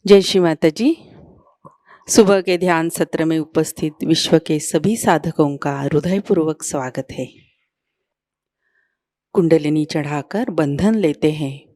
जय श्री माताजी। सुबह के ध्यान सत्र में उपस्थित विश्व के सभी साधकों का हृदयपूर्वक स्वागत है। कुंडलिनी चढ़ाकर बंधन लेते हैं।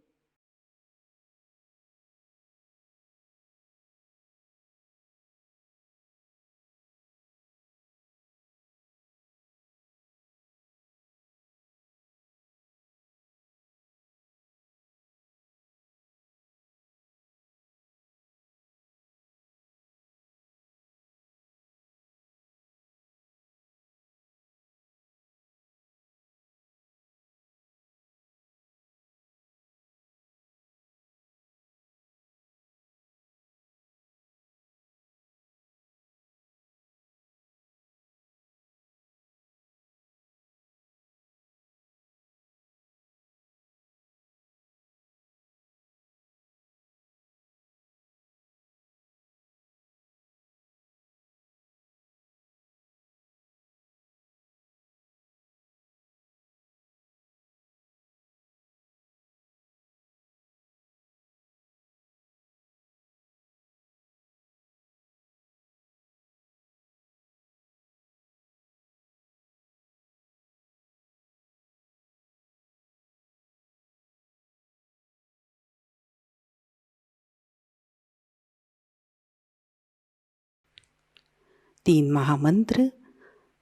तीन महामंत्र,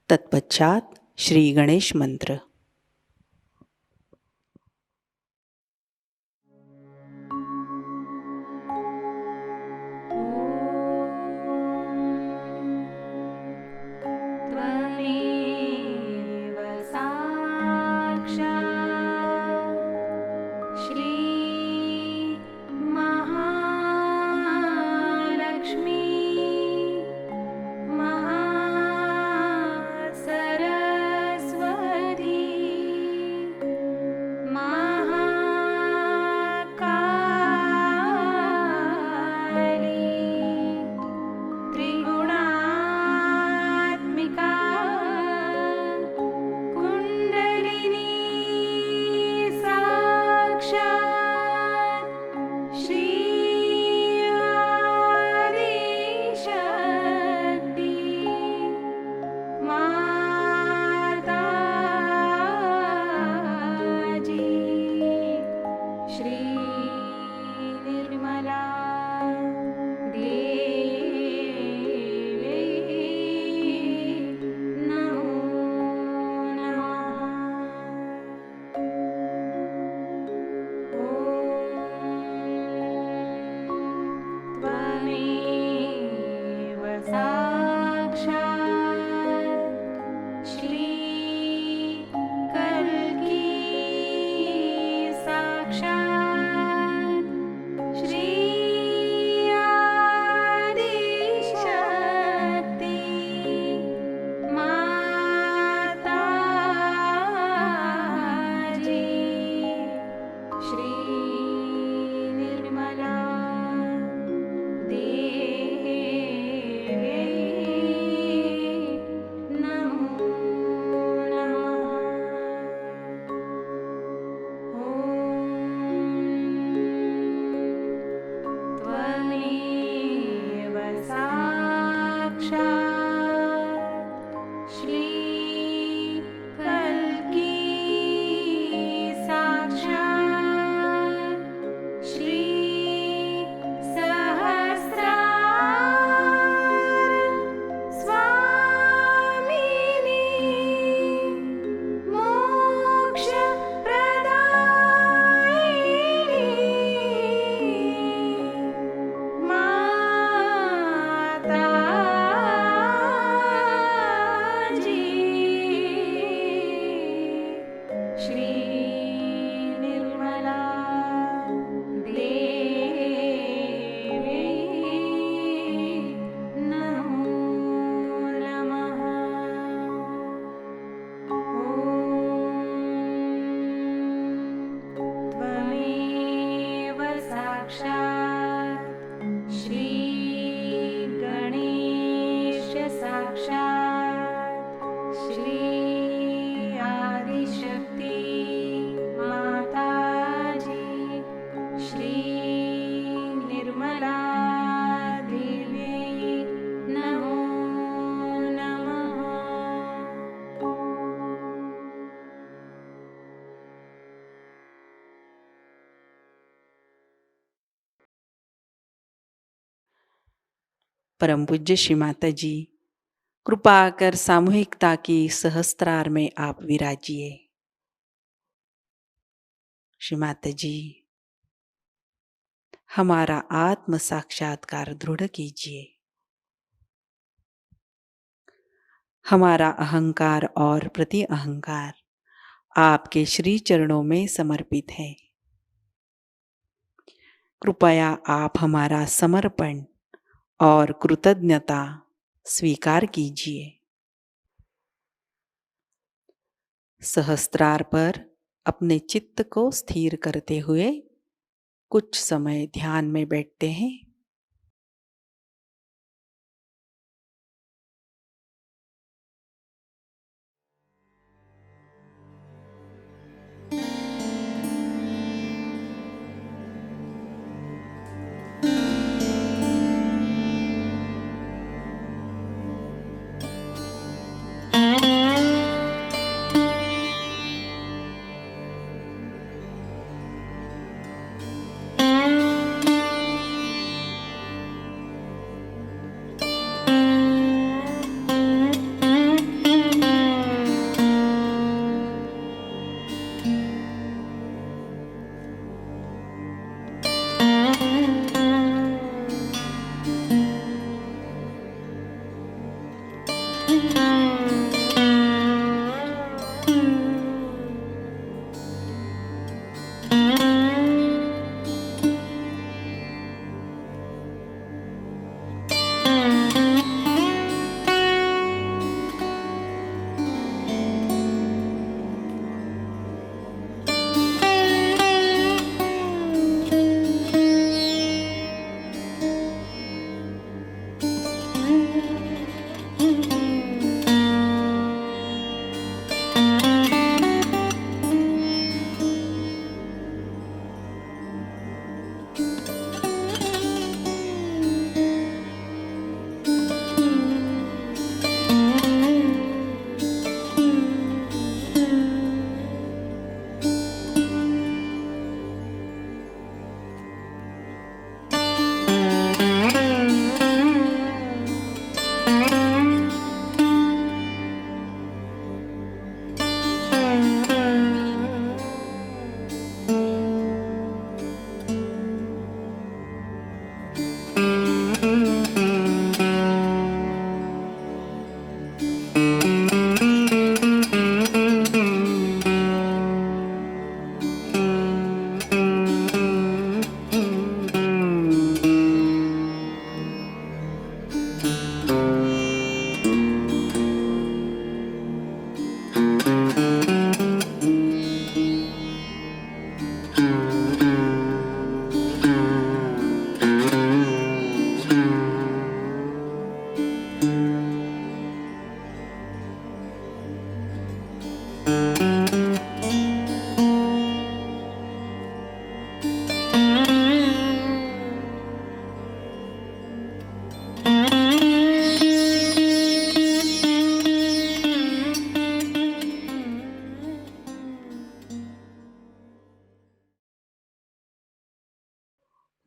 तत्पश्चात श्री गणेश मंत्र। सरस्वती परम पूज्य श्री माताजी, कृपा कर सामूहिकता की सहस्त्रार में आप विराजिए। श्री माताजी, हमारा आत्म साक्षात्कार दृढ़ कीजिए। हमारा अहंकार और प्रति अहंकार आपके श्री चरणों में समर्पित है। कृपया आप हमारा समर्पण और कृतज्ञता स्वीकार कीजिए। सहस्त्रार पर अपने चित्त को स्थिर करते हुए कुछ समय ध्यान में बैठते हैं।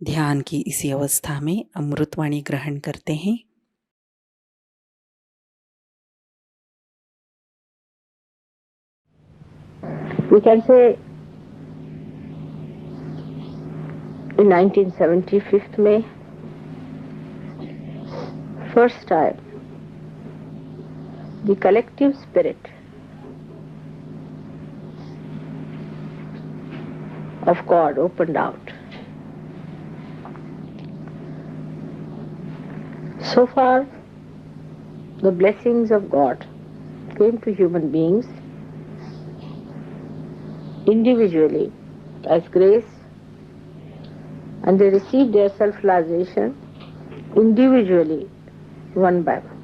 ध्यान की इसी अवस्था में अमृतवाणी ग्रहण करते हैं। We can say in 1975 May, first time, the collective spirit of God opened out. So far, the blessings of God came to human beings individually as grace, and they received their self-realization individually, one by one.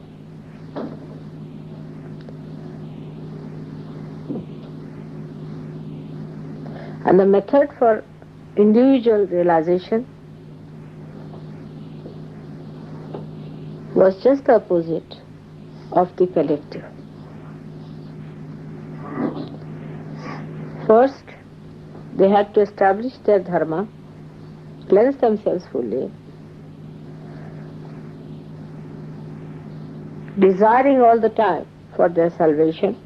And the method for individual realization was just the opposite of the collective. First, they had to establish their dharma, cleanse themselves fully, desiring all the time for their salvation,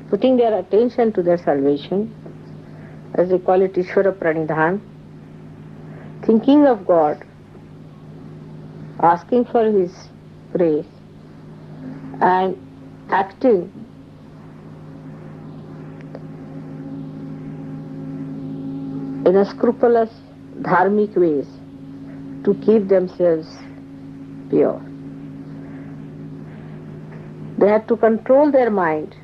putting their attention to their salvation, as they call it Ishvara Pranidhan, thinking of God, asking for His grace, and acting in a scrupulous dharmic ways to keep themselves pure. They had to control their mind,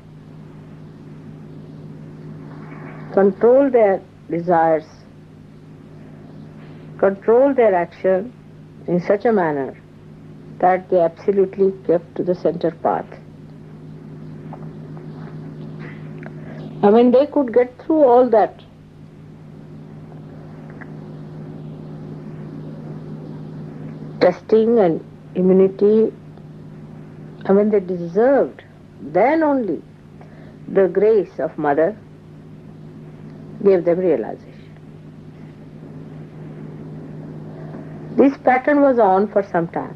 control their desires, control their action in such a manner that they absolutely kept to the center path. And when they could get through all that, testing and immunity, and when they deserved, then only the grace of Mother gave them realization. This pattern was on for some time.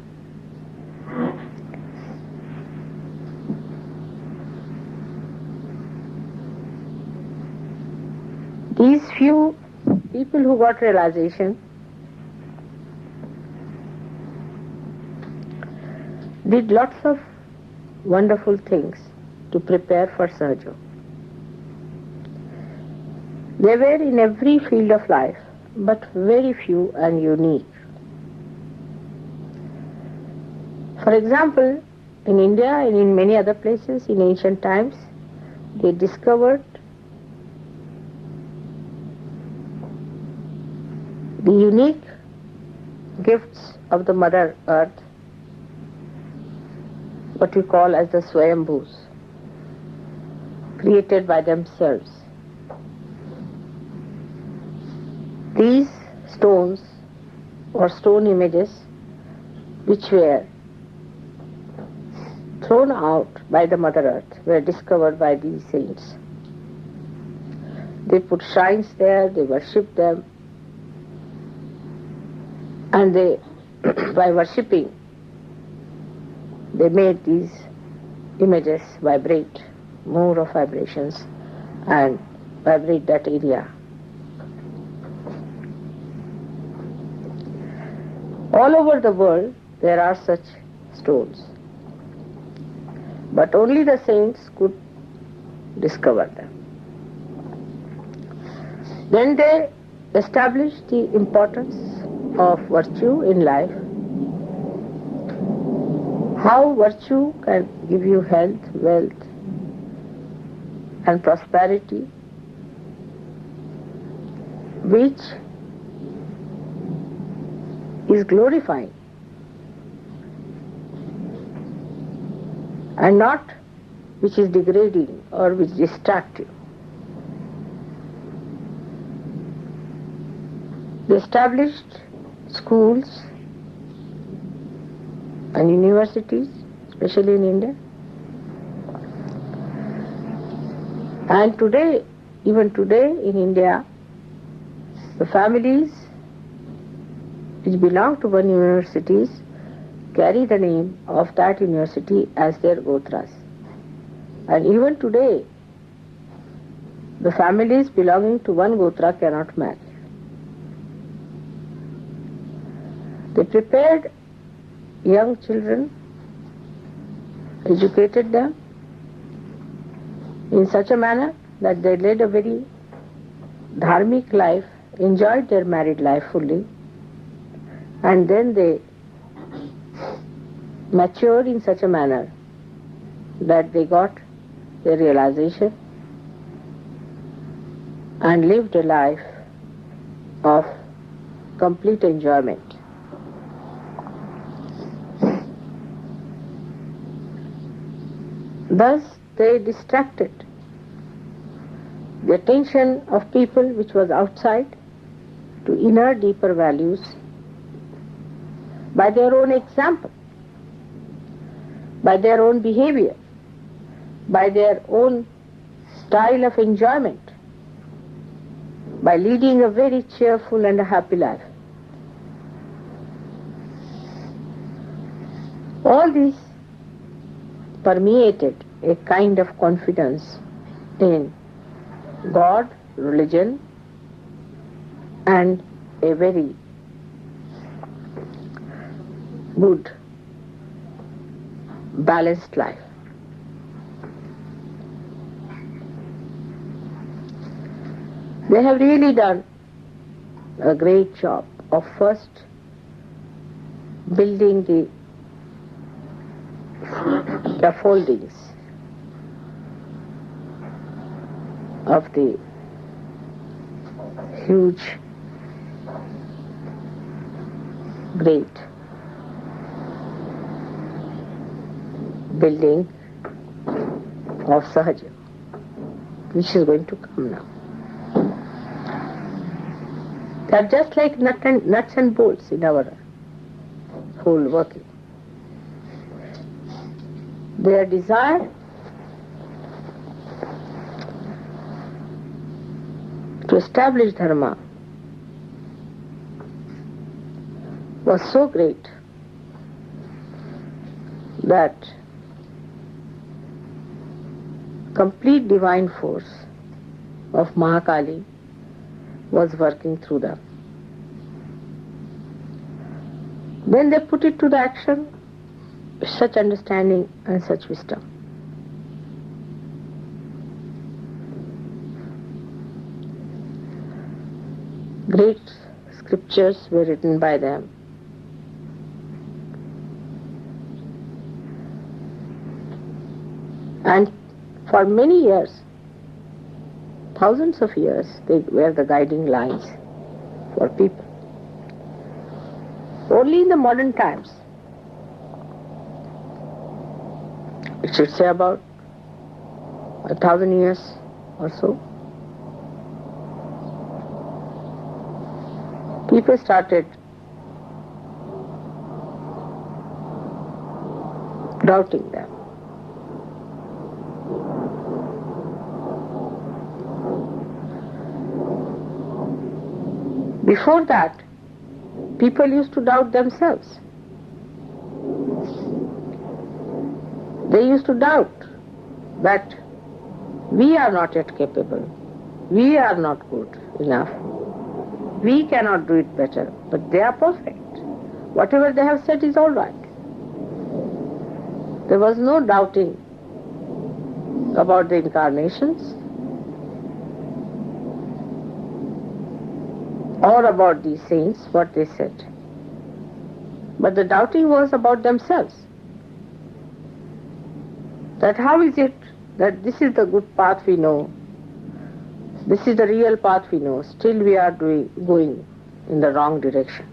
These few people who got realization did lots of wonderful things to prepare for Sahajayoga. They were in every field of life, but very few and unique. For example, in India and in many other places in ancient times, they discovered the unique gifts of the Mother Earth, what we call as the Swayambhus, created by themselves. These stones or stone images which were thrown out by the Mother Earth were discovered by these saints. They put shrines there, they worshipped them, and they, by worshipping, they made these images vibrate, more of vibrations, and vibrate that area. All over the world there are such stones, but only the saints could discover them. Then they established the importance of virtue in life, how virtue can give you health, wealth, and prosperity, which is glorifying and not which is degrading or which distracts you. They established schools and universities, especially in India. And today, even today in India, the families which belong to one universities carry the name of that university as their gotras. And even today, the families belonging to one gotra cannot marry. They prepared young children, educated them in such a manner that they led a very dharmic life, enjoyed their married life fully, and then they matured in such a manner that they got their realization and lived a life of complete enjoyment. Thus they distracted the attention of people which was outside to inner deeper values by their own example, by their own behavior, by their own style of enjoyment, by leading a very cheerful and a happy life. All these permeated a kind of confidence in God, religion, and a very good, balanced life. They have really done a great job of first building the scaffoldings of the huge, great building of Sahajayoga, which is going to come now. They are just like nuts and bolts in our whole working. Their desire to establish dharma was so great that complete divine force of Mahakali was working through them. Then they put it to the action, such understanding and such wisdom. Great scriptures were written by them. And for many years, thousands of years, they were the guiding lines for people. Only in the modern times, it should say about 1,000 years or so, people started doubting them. Before that, people used to doubt themselves. They used to doubt that we are not yet capable, we are not good enough, we cannot do it better, but they are perfect. Whatever they have said is all right. There was no doubting about the incarnations or about these saints, what they said. But the doubting was about themselves. That how is it that this is the good path we know, this is the real path we know, still we are going in the wrong direction.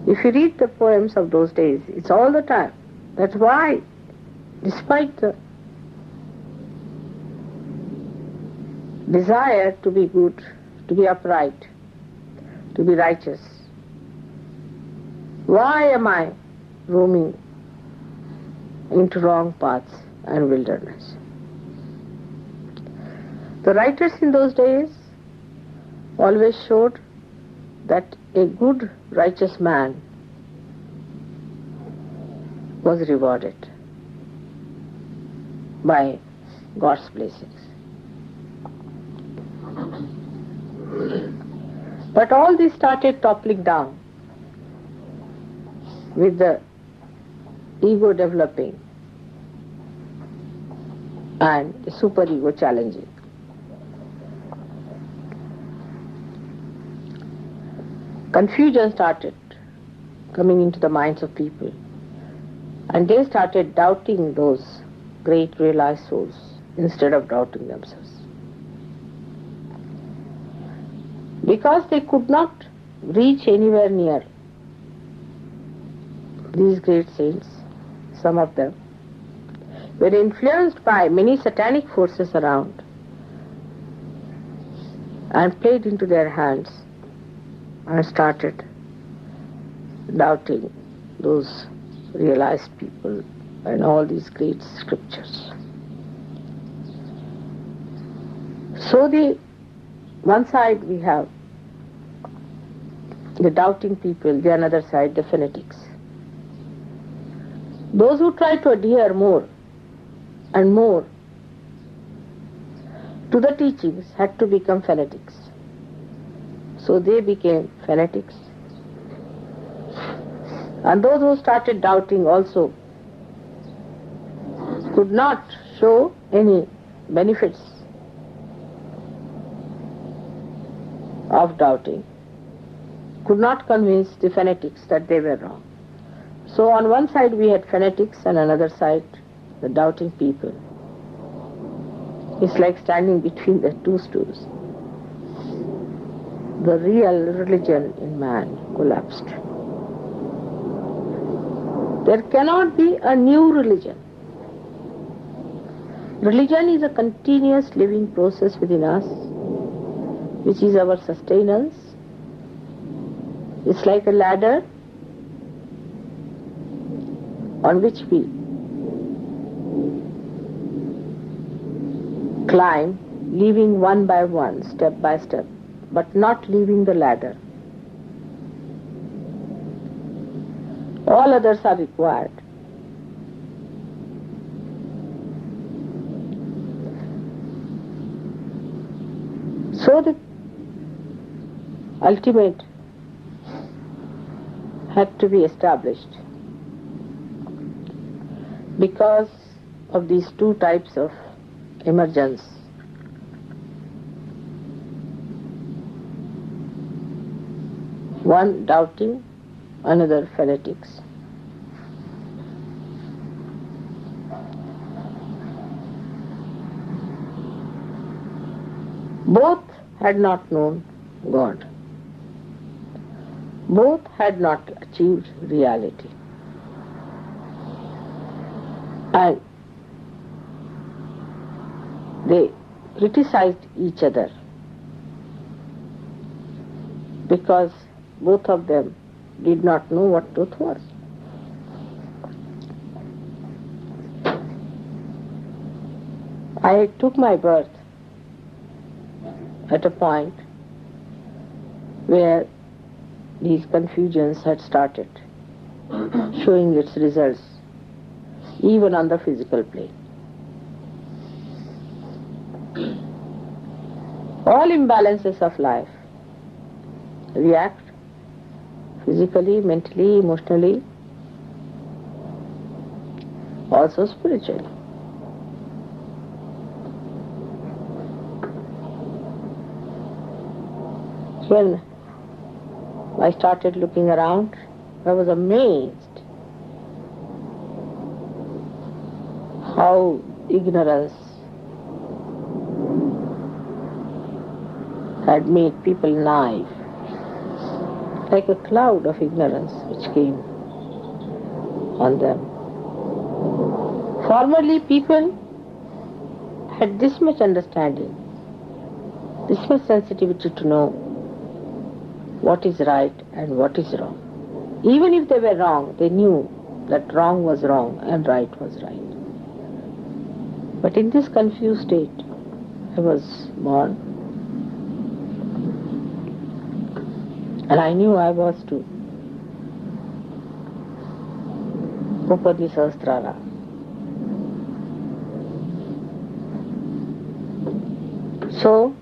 If you read the poems of those days, it's all the time. That's why, despite the desire to be good, to be upright, to be righteous, why am I roaming into wrong paths and wilderness? The writers in those days always showed that a good, righteous man was rewarded by God's blessings. But all this started toppling down with the ego developing and the superego challenging. Confusion started coming into the minds of people, and they started doubting those great realized souls instead of doubting themselves. Because they could not reach anywhere near these great saints, some of them were influenced by many satanic forces around and played into their hands and started doubting those realized people and all these great scriptures. So the one side we have the doubting people, the another side the fanatics. Those who tried to adhere more and more to the teachings had to become fanatics. So they became fanatics. And those who started doubting also could not show any benefits of doubting, could not convince the fanatics that they were wrong. So on one side we had fanatics and on another side the doubting people. It's like standing between the two stools. The real religion in man collapsed. There cannot be a new religion. Religion is a continuous living process within us, which is our sustenance. It's like a ladder on which we climb, leaving one by one, step by step, but not leaving the ladder. All others are required. So the ultimate had to be established because of these two types of emergence. One doubting, another fanatics. Both had not known God. Both had not achieved reality. And they criticized each other because both of them did not know what truth was. I took my birth at a point where these confusions had started showing its results even on the physical plane. All imbalances of life react physically, mentally, emotionally, also spiritually. When I started looking around, I was amazed how ignorance had made people naive, like a cloud of ignorance which came on them. Formerly people had this much understanding, this much sensitivity to know what is right and what is wrong. Even if they were wrong, they knew that wrong was wrong and right was right. But in this confused state, I was born, and I knew I was to open the Sahasrara. So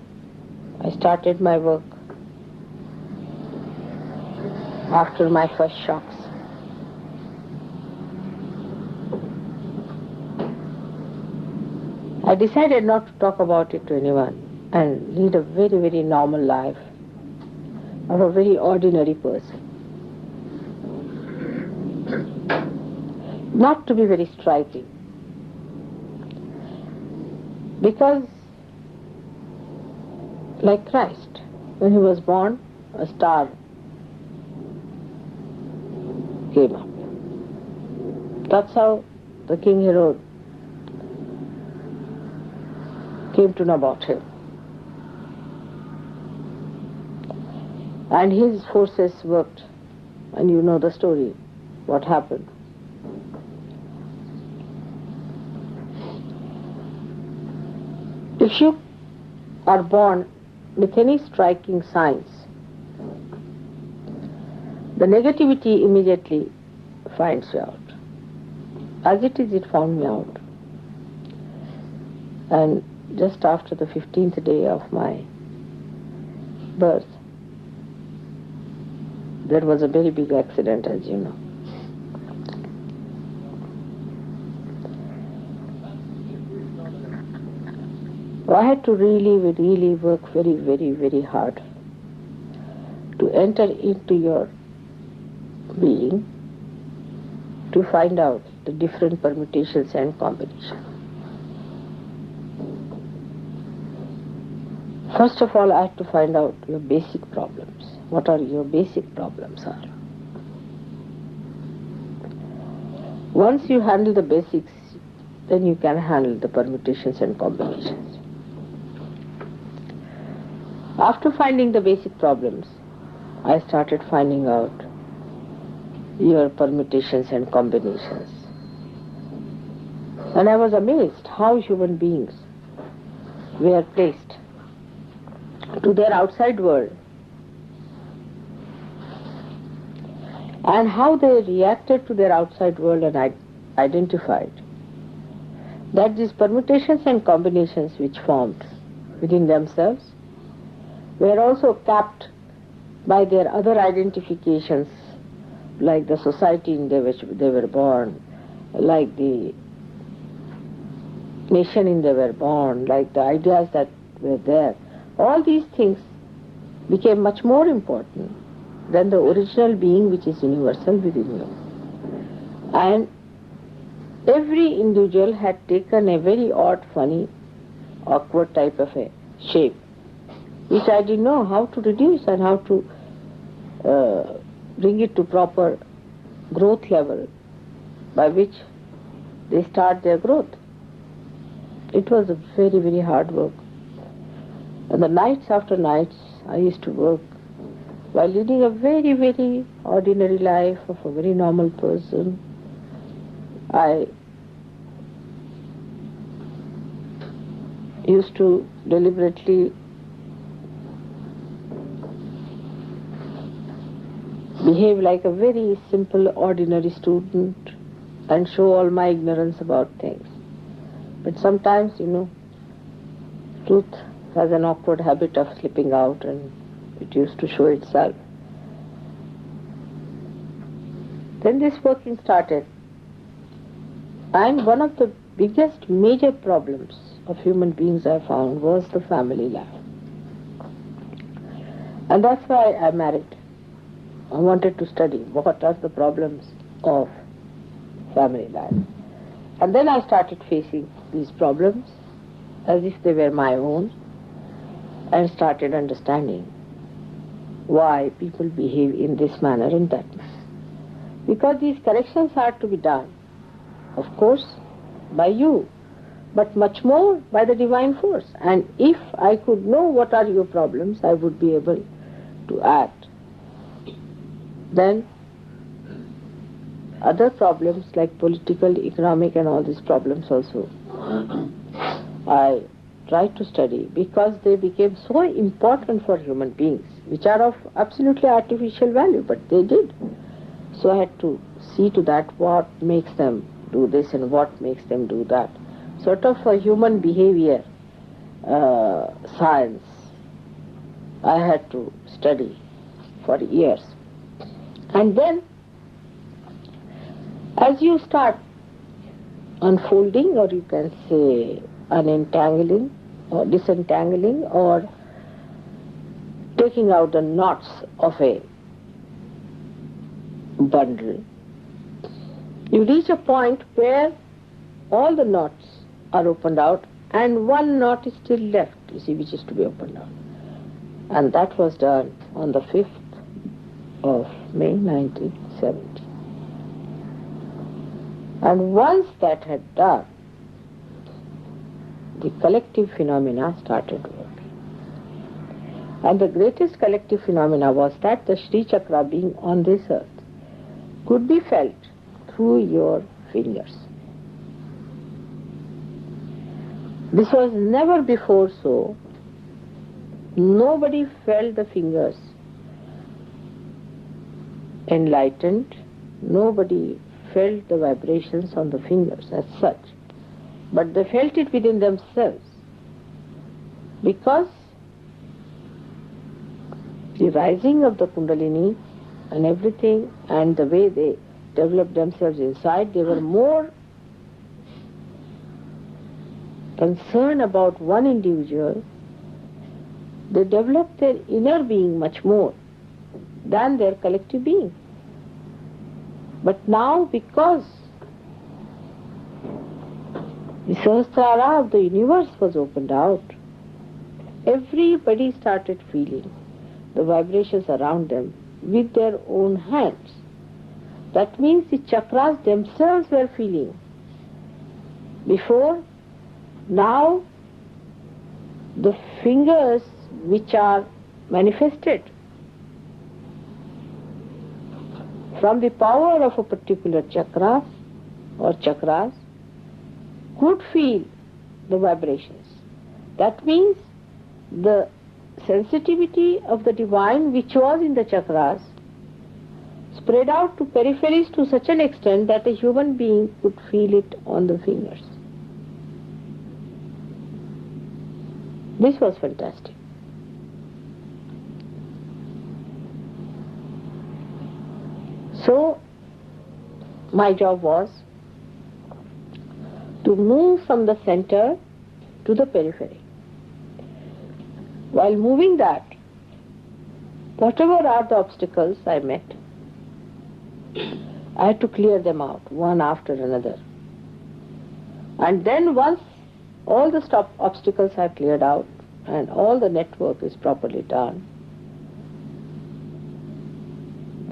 I started my work after my first shocks. I decided not to talk about it to anyone and lead a very, very normal life of a very ordinary person. Not to be very striking. Because, like Christ, when he was born, a star came up. That's how the King Herod came to know about him. And his forces worked, and you know the story, what happened. If you are born with any striking signs, the negativity immediately finds you out. As it is, it found me out. And just after the 15th day of my birth, there was a very big accident, as you know. I had to really work very hard to enter into your being, to find out the different permutations and combinations. First of all, I had to find out your basic problems. What are your basic problems are. Once you handle the basics, then you can handle the permutations and combinations. After finding the basic problems, I started finding out your permutations and combinations. And I was amazed how human beings were placed to their outside world and how they reacted to their outside world, and I identified that these permutations and combinations which formed within themselves were also capped by their other identifications, like the society in which they were born, like the nation in they were born, like the ideas that were there. All these things became much more important than the original being which is universal within you. And every individual had taken a very odd, funny, awkward type of a shape, which I didn't know how to reduce and how to bring it to proper growth level by which they start their growth. It was a very hard work. And the nights after nights I used to work while leading a very ordinary life of a very normal person. I used to deliberately behave like a very simple, ordinary student and show all my ignorance about things. But sometimes, truth has an awkward habit of slipping out, and it used to show itself. Then this working started, and one of the biggest major problems of human beings I found was the family life. And that's why I married. I wanted to study what are the problems of family life. And then I started facing these problems as if they were my own, and started understanding why people behave in this manner and that manner. Because these corrections are to be done, of course, by you, but much more by the divine force. And if I could know what are your problems, I would be able to act. Then other problems like political, economic and all these problems also, I tried to study because they became so important for human beings, which are of absolutely artificial value, but they did. So I had to see to that what makes them do this and what makes them do that. Sort of a human behavior science I had to study for years. And then as you start unfolding, or you can say unentangling or disentangling or taking out the knots of a bundle, you reach a point where all the knots are opened out and one knot is still left, you see, which is to be opened out. And that was done on the 5th of May 1970. And once that had done, the collective phenomena started working. And the greatest collective phenomena was that the Sri Chakra being on this earth could be felt through your fingers. This was never before so. Nobody felt the fingers enlightened. Nobody felt the vibrations on the fingers as such, but they felt it within themselves, because the rising of the Kundalini and everything and the way they developed themselves inside, they were more concerned about one individual. They developed their inner being much more than their collective being. But now, because the Sahasrara of the universe was opened out, everybody started feeling the vibrations around them with their own hands. That means the chakras themselves were feeling. Before, now the fingers which are manifested from the power of a particular chakra or chakras could feel the vibrations. That means the sensitivity of the divine which was in the chakras spread out to peripheries to such an extent that a human being could feel it on the fingers. This was fantastic. So, my job was to move from the center to the periphery. While moving that, whatever are the obstacles I met, I had to clear them out, one after another. And then once all the obstacles are cleared out and all the network is properly done,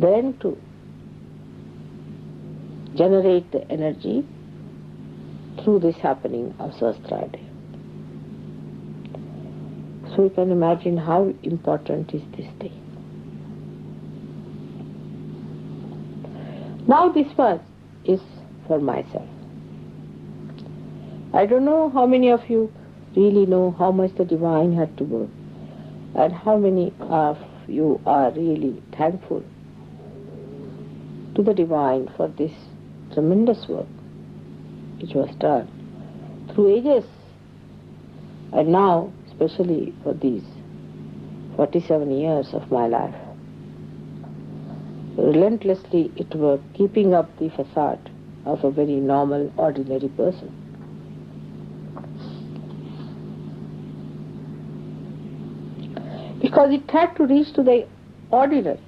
then to generate the energy through this happening of Sahasrara Day. So you can imagine how important is this day. Now this one is for myself. I don't know how many of you really know how much the divine had to work, and how many of you are really thankful to the divine for this tremendous work which was done through ages, and now especially for these 47 years of my life. Relentlessly it worked, keeping up the facade of a very normal, ordinary person. Because it had to reach to the ordinary,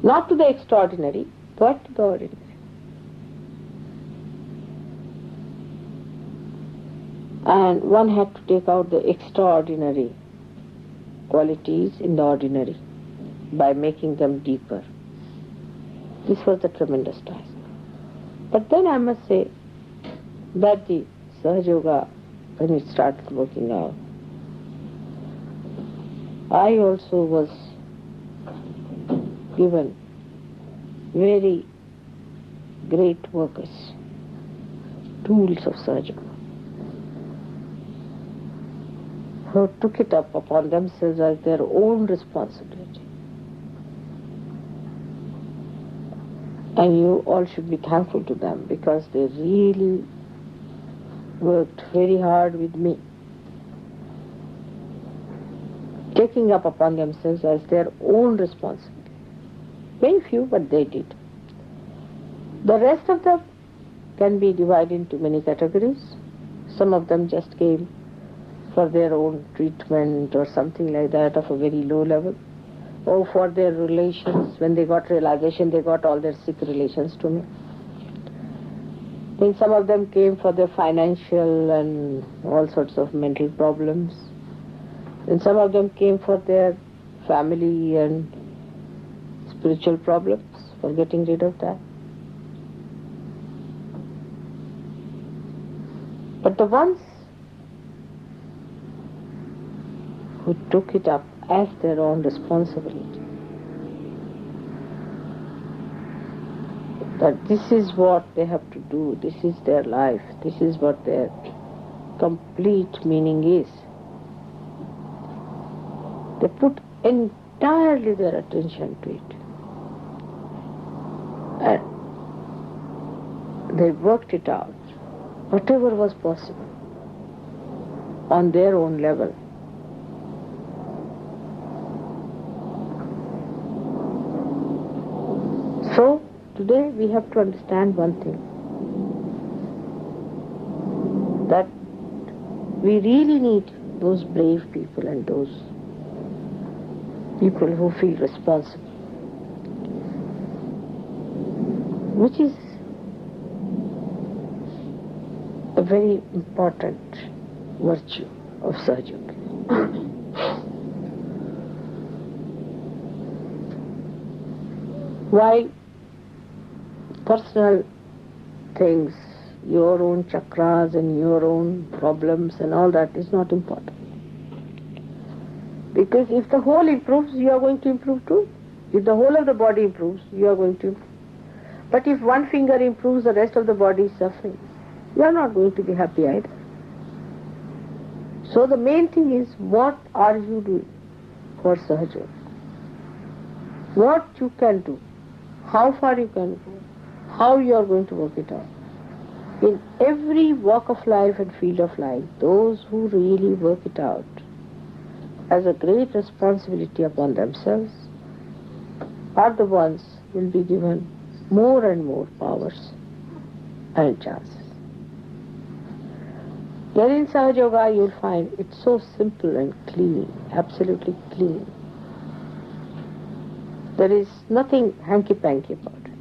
not to the extraordinary, but to the ordinary. And one had to take out the extraordinary qualities in the ordinary by making them deeper. This was the tremendous task. But then I must say that the Sahajayoga, when it started working out, I also was given very great workers, tools of Sahajayoga, who took it up upon themselves as their own responsibility. And you all should be thankful to them, because they really worked very hard with me, taking up upon themselves as their own responsibility. Very few, but they did. The rest of them can be divided into many categories. Some of them just came for their own treatment or something like that of a very low level, or for their relations. When they got realization, they got all their sick relations to me. Then some of them came for their financial and all sorts of mental problems. Then some of them came for their family and spiritual problems, for getting rid of that. But the ones who took it up as their own responsibility, that this is what they have to do, this is their life, this is what their complete meaning is. They put entirely their attention to it. And they worked it out, whatever was possible, on their own level. So, today we have to understand one thing, that we really need those brave people and those people who feel responsible, which is a very important virtue of Sahajayoga. While personal things, your own chakras and your own problems and all that is not important. Because if the whole improves, you are going to improve too. If the whole of the body improves, you are going to improve. But if one finger improves, the rest of the body is suffering. You are not going to be happy either. So the main thing is, what are you doing for Sahajayoga? What you can do, how far you can go, how you are going to work it out. In every walk of life and field of life, those who really work it out as a great responsibility upon themselves are the ones who will be given more and more powers and chances. Here in Sahajayoga you will find it's so simple and clean, absolutely clean. There is nothing hanky-panky about it.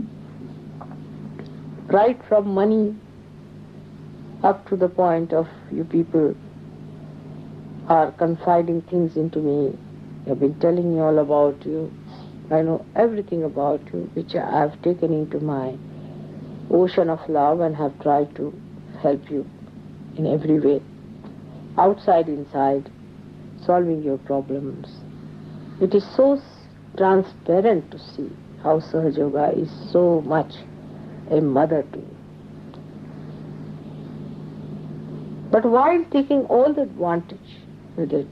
Right from money up to the point of you people are confiding things into me. I've been telling you all about you. I know everything about you, which I have taken into my ocean of love and have tried to help you in every way, outside, inside, solving your problems. It is so transparent to see how Sahajayoga is so much a mother to you. But while taking all the advantage with it,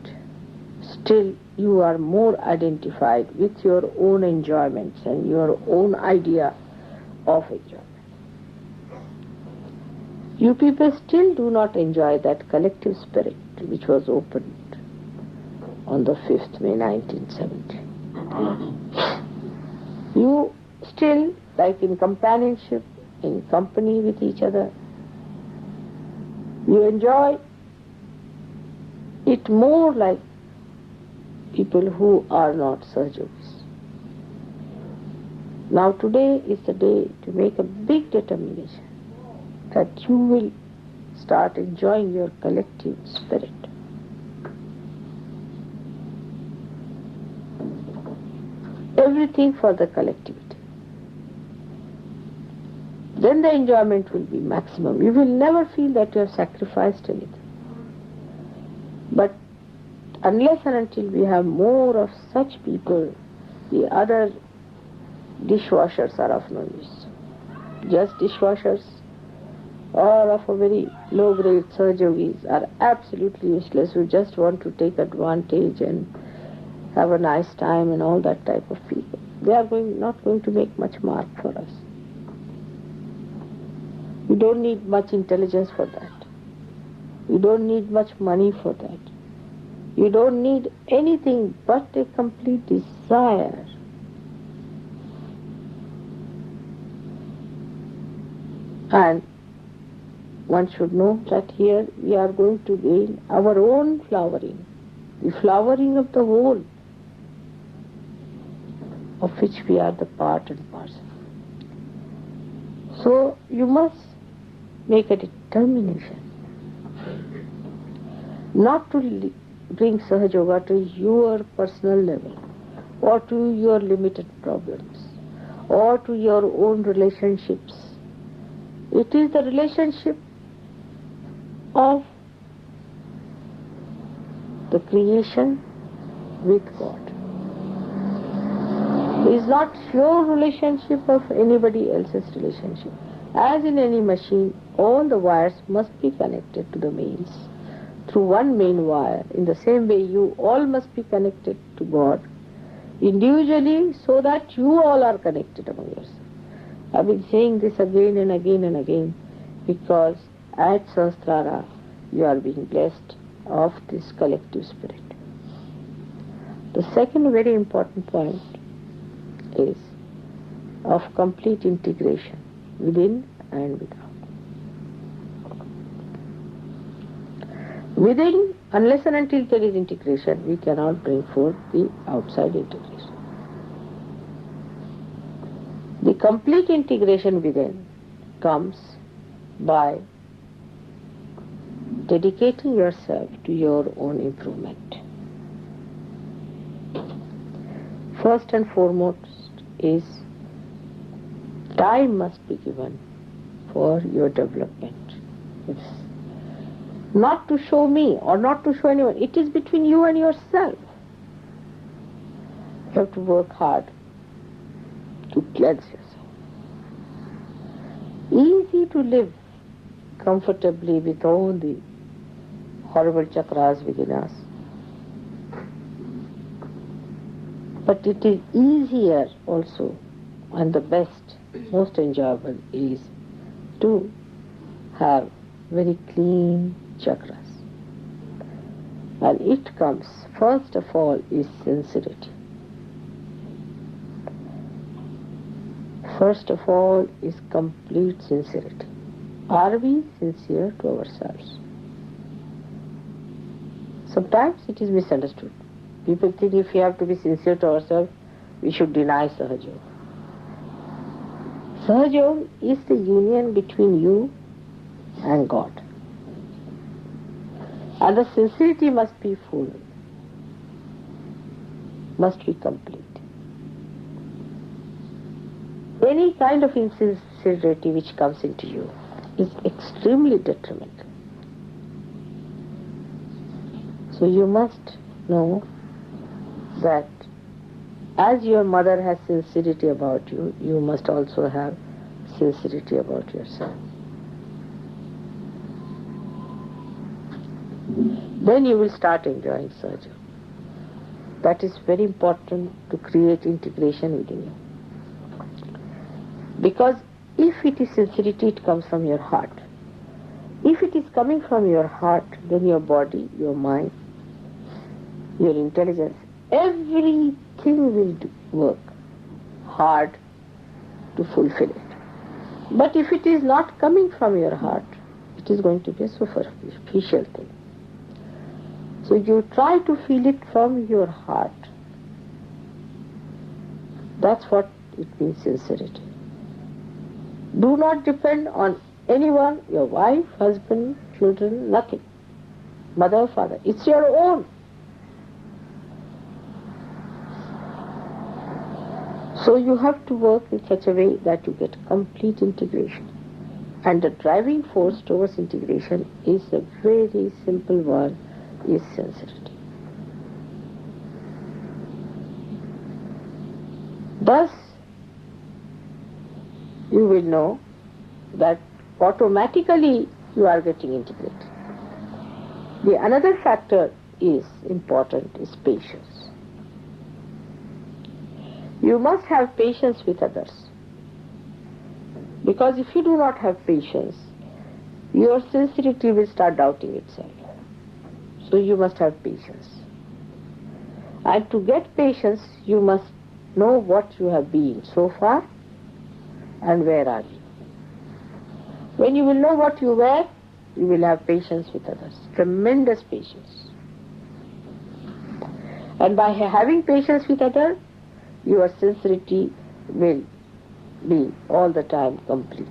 still you are more identified with your own enjoyments and your own idea of enjoyment. You people still do not enjoy that collective spirit which was opened on the 5th May 1970. You still, like in companionship, in company with each other, you enjoy it more like people who are not Sahajogis. Now today is the day to make a big determination that you will start enjoying your collective spirit. Everything for the collectivity. Then the enjoyment will be maximum. You will never feel that you have sacrificed anything. But unless and until we have more of such people, the other dishwashers are of no use. Just dishwashers or of a very low-grade Sahajogis are absolutely useless, who just want to take advantage and have a nice time and all that type of people. They are not going to make much mark for us. You don't need much intelligence for that. You don't need much money for that. You don't need anything but a complete desire. And one should know that here we are going to gain our own flowering, the flowering of the whole, of which we are the part and parcel. So you must make a determination not to bring Sahajayoga to your personal level, or to your limited problems, or to your own relationships. It is the relationship of the creation with God. It is not your relationship of anybody else's relationship. As in any machine, all the wires must be connected to the mains through one main wire. In the same way, you all must be connected to God individually, so that you all are connected among yourselves. I've been saying this again and again and again because at Sahasrara you are being blessed of this collective spirit. The second very important point is of complete integration within and without. Within, unless and until there is integration, we cannot bring forth the outside integration. The complete integration within comes by dedicating yourself to your own improvement. First and foremost is time must be given for your development. It's not to show me or not to show anyone. It is between you and yourself. You have to work hard to cleanse yourself. Easy to live comfortably with all the horrible chakras within us. But it is easier also, and the best, most enjoyable is to have very clean chakras. And it comes, first of all, is sincerity. First of all is complete sincerity. Are we sincere to ourselves? Sometimes it is misunderstood. People think if we have to be sincere to ourselves, we should deny Sahajayoga. Sahajayoga is the union between you and God. And the sincerity must be full, must be complete. Any kind of insincerity which comes into you is extremely detrimental. So you must know that as your mother has sincerity about you, you must also have sincerity about yourself. Then you will start enjoying Sahajayoga. That is very important to create integration within you. Because if it is sincerity, it comes from your heart. If it is coming from your heart, then your body, your mind, your intelligence, everything will work hard to fulfill it. But if it is not coming from your heart, it is going to be a superficial thing. So you try to feel it from your heart. That's what it means, sincerity. Do not depend on anyone, your wife, husband, children, nothing. Mother, father. It's your own. So you have to work in such a way that you get complete integration. And the driving force towards integration is a very simple one, is sincerity. Thus, you will know that automatically you are getting integrated. The another factor is important is patience. You must have patience with others. Because if you do not have patience, your sincerity will start doubting itself. So you must have patience. And to get patience, you must know what you have been so far and where are you. When you will know what you were, you will have patience with others. Tremendous patience. And by having patience with others, your sincerity will be all the time complete.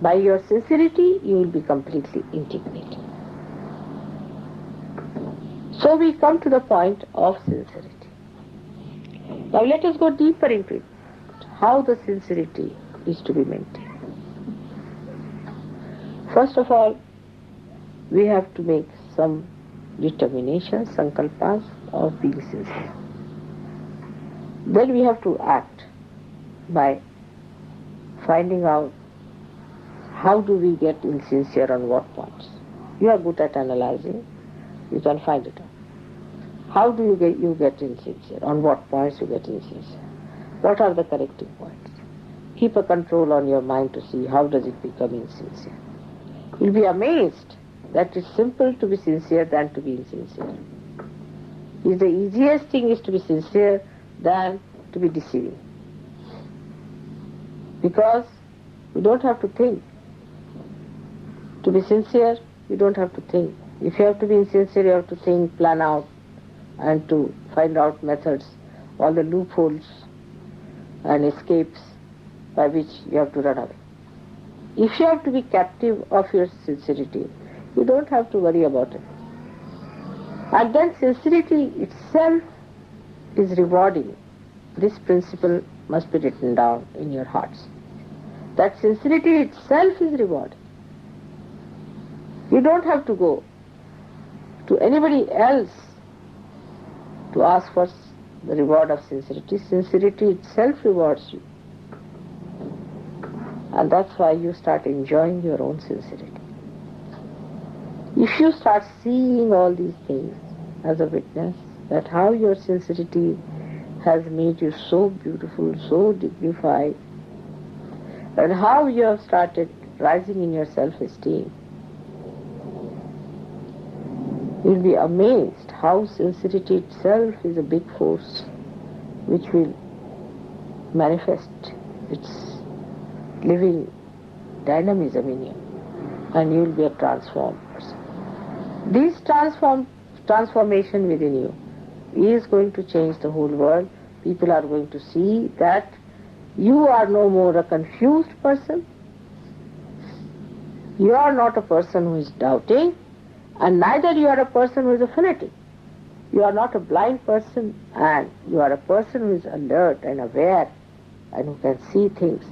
By your sincerity, you will be completely integrated. So we come to the point of sincerity. Now let us go deeper into it. How the sincerity is to be maintained. First of all, we have to make some determination, sankalpas of being sincere. Then we have to act by finding out how do we get insincere on what points. You are good at analyzing, you can find it out. How do you get insincere? On what points you get insincere? What are the corrective points? keep a control on your mind to see how does it become insincere. You'll be amazed that it's simple to be sincere than to be insincere. The easiest thing is to be sincere than to be deceiving. Because you don't have to think. To be sincere, you don't have to think. If you have to be insincere, you have to think, plan out, and to find out methods, all the loopholes and escapes by which you have to run away. If you have to be captive of your sincerity, you don't have to worry about it. And then sincerity itself is rewarding. This principle must be written down in your hearts. That sincerity itself is rewarding. You don't have to go to anybody else to ask for the reward of sincerity. Sincerity itself rewards you. And that's why you start enjoying your own sincerity. If you start seeing all these things as a witness, that how your sincerity has made you so beautiful, so dignified, and how you have started rising in your self-esteem, you'll be amazed how sincerity itself is a big force which will manifest its living dynamism in you, and you'll be a transformed person. This transformation within you is going to change the whole world. People are going to see that you are no more a confused person. You are not a person who is doubting, and neither you are a person who is a fanatic. You are not a blind person, and you are a person who is alert and aware and who can see things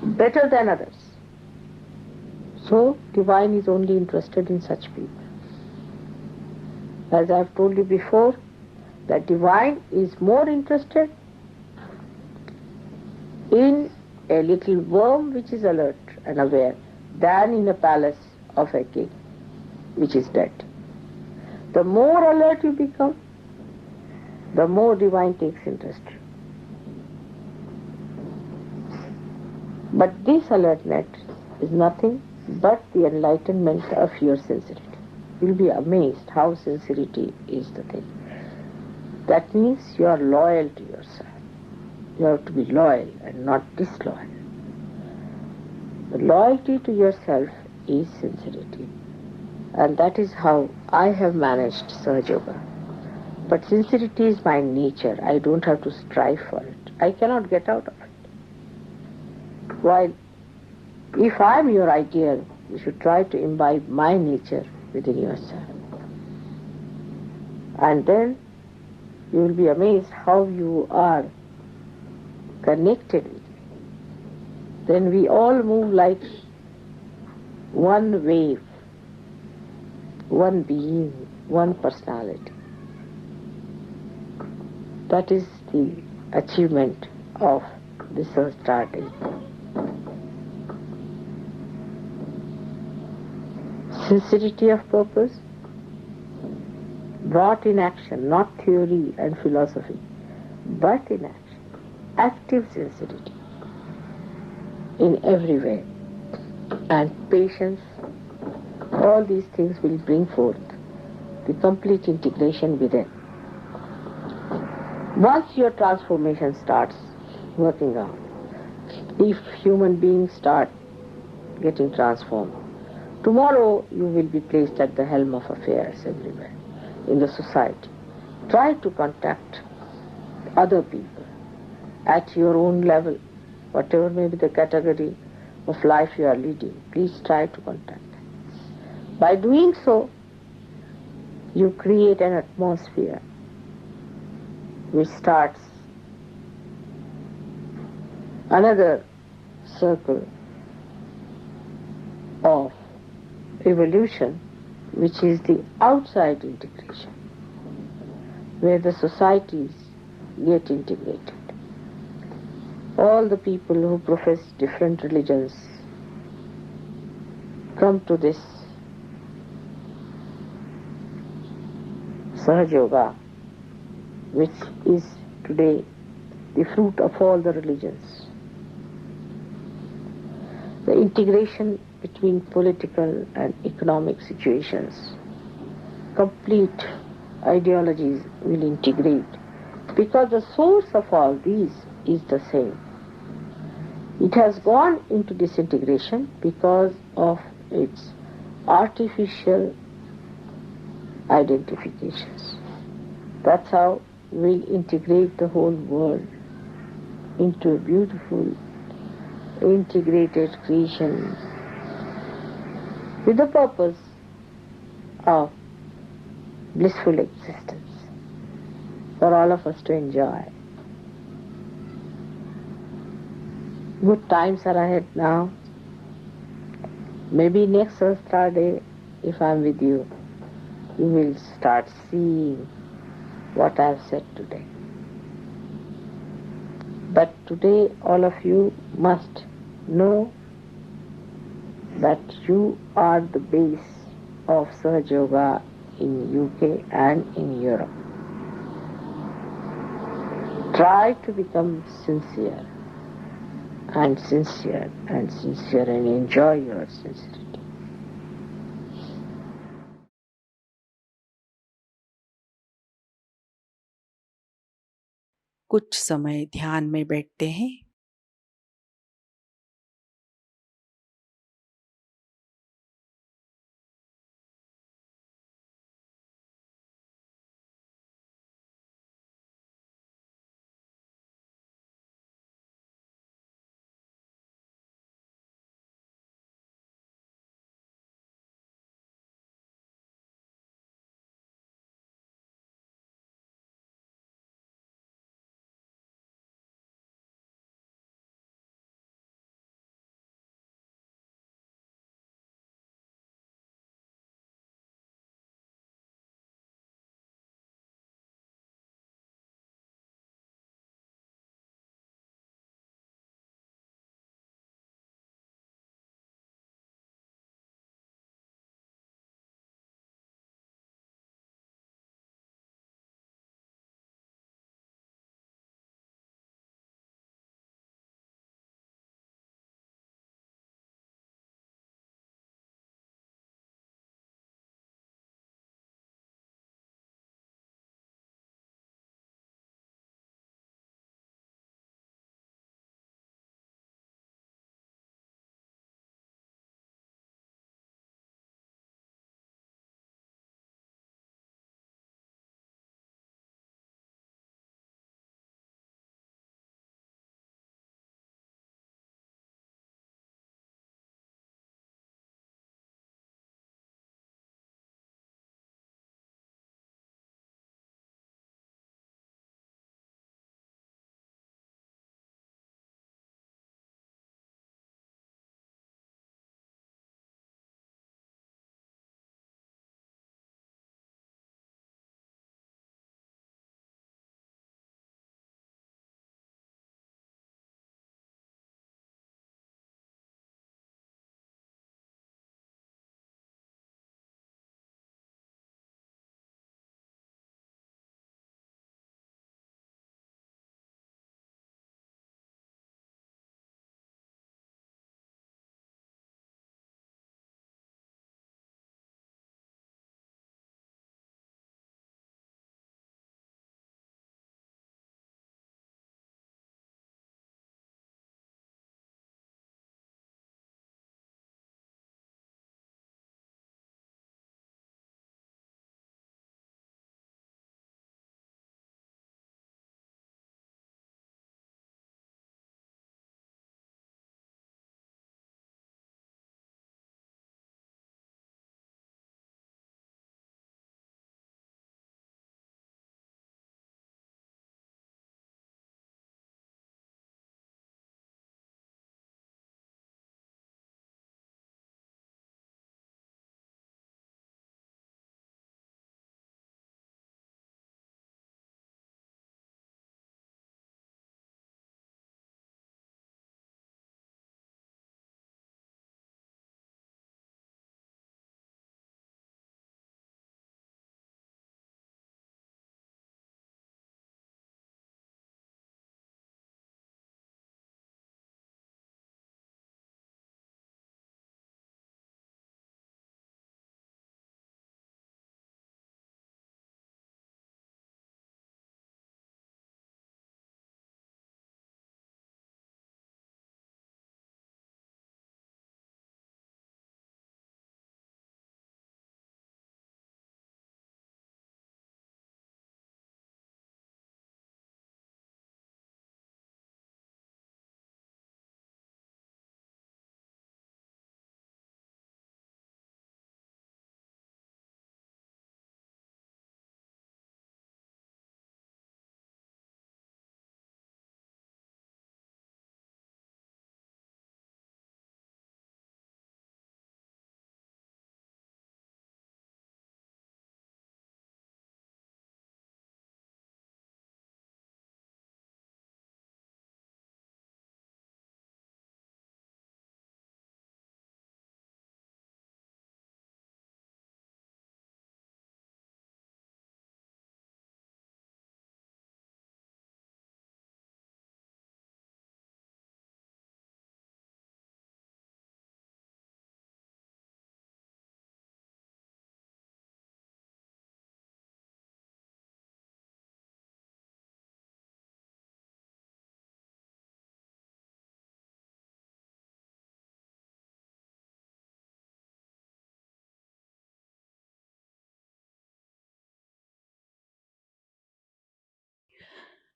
better than others. So, divine is only interested in such people. As I have told you before, that divine is more interested in a little worm which is alert and aware than in a palace of a king which is dead. The more alert you become, the more divine takes interest. But this alertness is nothing but the enlightenment of your sincerity. You'll be amazed how sincerity is the thing. That means you are loyal to yourself. You have to be loyal and not disloyal. The loyalty to yourself is sincerity. And that is how I have managed Sahajayoga. But sincerity is my nature. I don't have to strive for it. I cannot get out of it. While if I am your ideal, you should try to imbibe my nature within yourself. And then you will be amazed how you are connected with me. Then we all move like one wave, one being, one personality. That is the achievement of this starting. Sincerity of purpose brought in action, not theory and philosophy, but in action. Active sincerity in every way. And patience, all these things will bring forth the complete integration within. Once your transformation starts working out, if human beings start getting transformed, tomorrow you will be placed at the helm of affairs everywhere in the society. Try to contact other people at your own level, whatever may be the category of life you are leading. Please try to contact them. By doing so, you create an atmosphere which starts another circle of evolution, which is the outside integration, where the societies get integrated. All the people who profess different religions come to this Sahajayoga, which is today the fruit of all the religions. the integration between political and economic situations. Complete ideologies will integrate because the source of all these is the same. It has gone into disintegration because of its artificial identifications. That's how we integrate the whole world into a beautiful integrated creation with the purpose of blissful existence for all of us to enjoy. Good times are ahead now. Maybe next Sahasra day, if I'm with you, you will start seeing what I've said today. But today all of you must know that you are the base of Sahajayoga in UK and in Europe. Try to become sincere and sincere and sincere and enjoy your sincerity. कुछ समय ध्यान में बैठते हैं।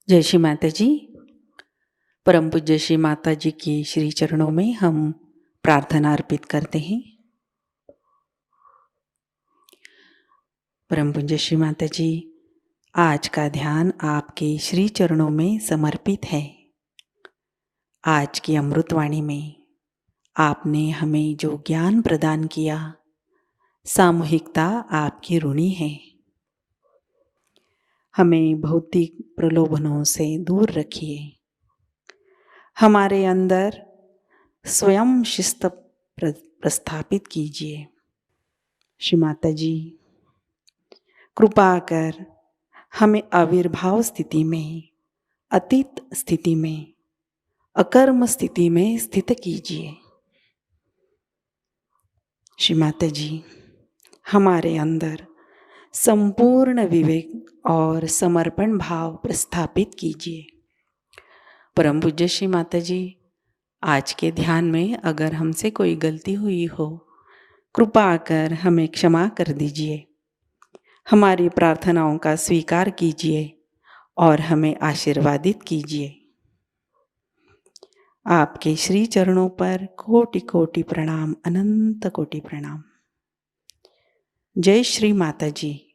जय श्री माता जी। परम पूज्य श्री माता जी की श्री चरणों में हम प्रार्थना अर्पित करते हैं। परम पूज्य श्री माता जी, आज का ध्यान आपके श्री चरणों में समर्पित है। आज की अमृतवाणी में आपने हमें जो ज्ञान प्रदान किया, सामूहिकता आपकी ऋणी है। हमें भौतिक प्रलोभनों से दूर रखिए। हमारे अंदर स्वयं शिस्त प्रस्थापित कीजिए। श्री माता जी, कृपा कर हमें आविर्भाव स्थिति में, अतीत स्थिति में, अकर्म स्थिति में स्थित कीजिए। श्री माता जी, हमारे अंदर संपूर्ण विवेक और समर्पण भाव प्रस्थापित कीजिए। परम पूज्य श्री माता जी, आज के ध्यान में अगर हमसे कोई गलती हुई हो, कृपा कर हमें क्षमा कर दीजिए। हमारी प्रार्थनाओं का स्वीकार कीजिए और हमें आशीर्वादित कीजिए। आपके श्री चरणों पर कोटि कोटि प्रणाम, अनंत कोटि प्रणाम। जय श्री माता जी।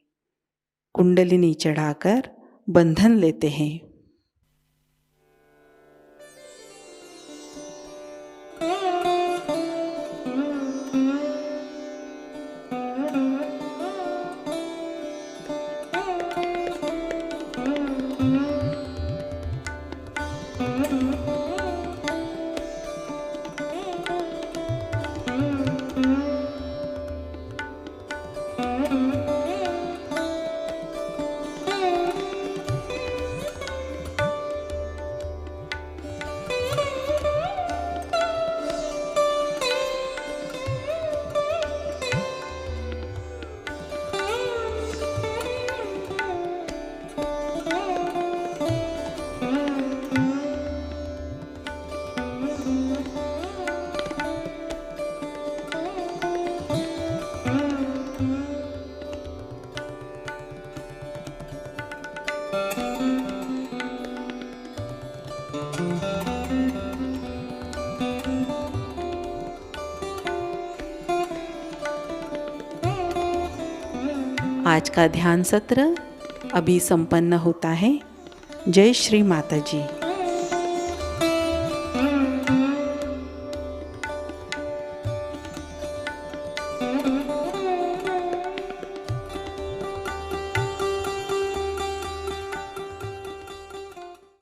कुंडलिनी चढ़ाकर बंधन लेते हैं। आज का ध्यान सत्र अभी संपन्न होता है। जय श्री माता जी।